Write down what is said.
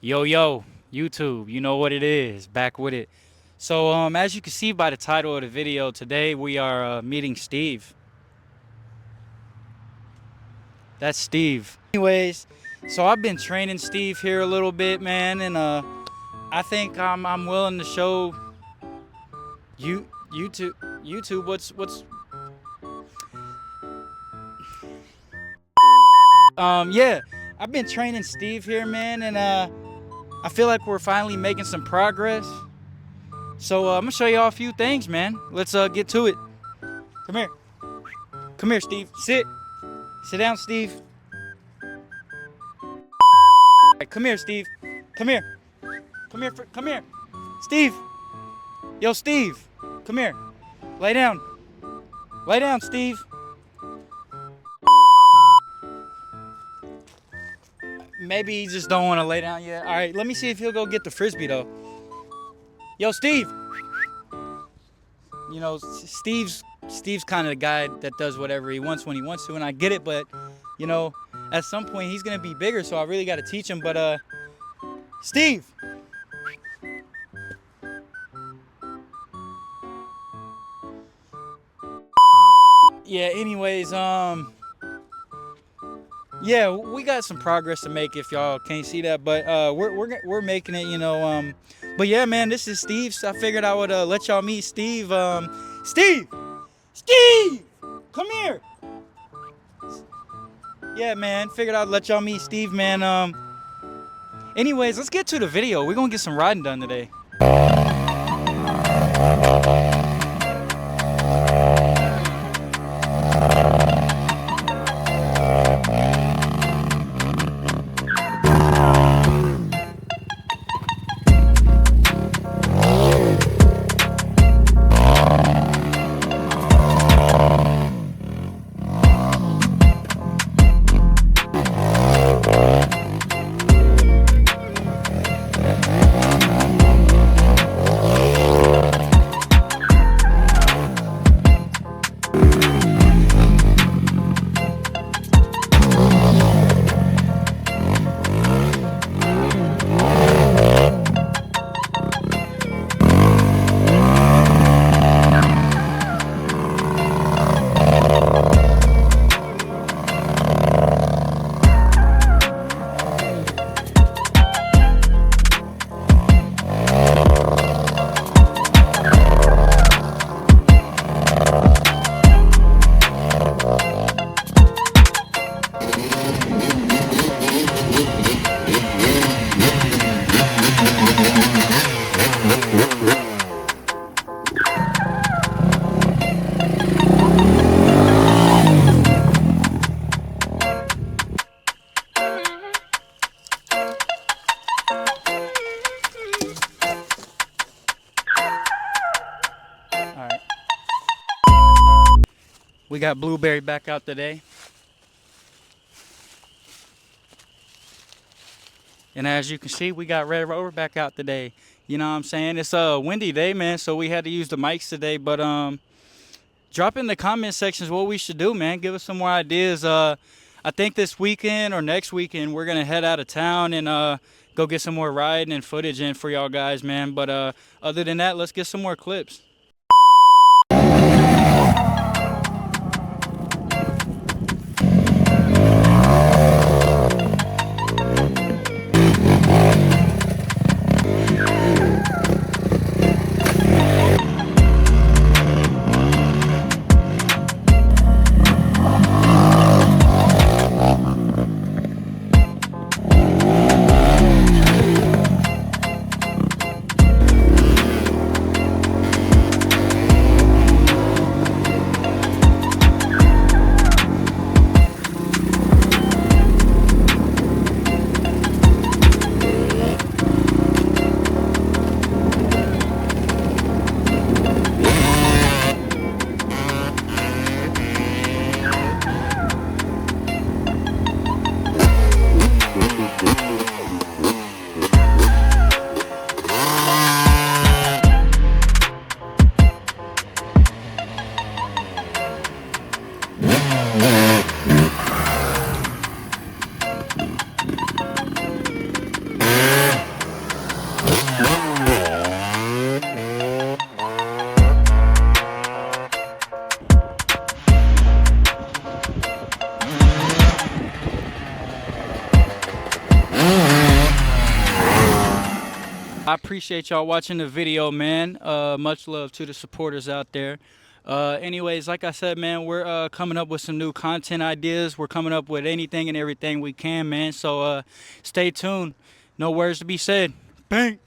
Yo, YouTube, you know what it is, back with it. So, as you can see by the title of the video, today we are meeting Steve. That's Steve. Anyways, so I've been training Steve here a little bit, man, and I think I'm willing to show YouTube what's yeah, I've been training Steve here, man, and I feel like we're finally making some progress. So I'm gonna show y'all a few things, man. Let's get to it. Come here. Come here, Steve. Sit. Sit down, Steve. Right, come here, Steve. Come here. Come here. Come here. Steve. Yo, Steve. Come here. Lay down. Lay down, Steve. Maybe he just don't want to lay down yet. All right, let me see if he'll go get the Frisbee, though. Yo, Steve. You know, Steve's kind of the guy that does whatever he wants when he wants to, and I get it, but, you know, at some point he's going to be bigger, so I really got to teach him. But, Steve. Yeah, anyways, yeah, we got some progress to make if y'all can't see that, but we're making it, you know. But yeah, man, this is Steve. So I figured I would let y'all meet Steve. Steve, come here. Yeah, man, figured I'd let y'all meet Steve, man. Anyways, let's get to the video. We're gonna get some riding done today. We got Blueberry back out today. And as you can see, we got Red Rover back out today. You know what I'm saying? It's a windy day, man, so we had to use the mics today. But drop in the comment sections what we should do, man. Give us some more ideas. I think this weekend or next weekend we're going to head out of town and go get some more riding and footage in for y'all guys, man. But other than that, let's get some more clips. I appreciate y'all watching the video, man. Much love to the supporters out there. Anyways, like I said, man, we're coming up with some new content ideas. We're coming up with anything and everything we can, man. So stay tuned. No words to be said. Bang.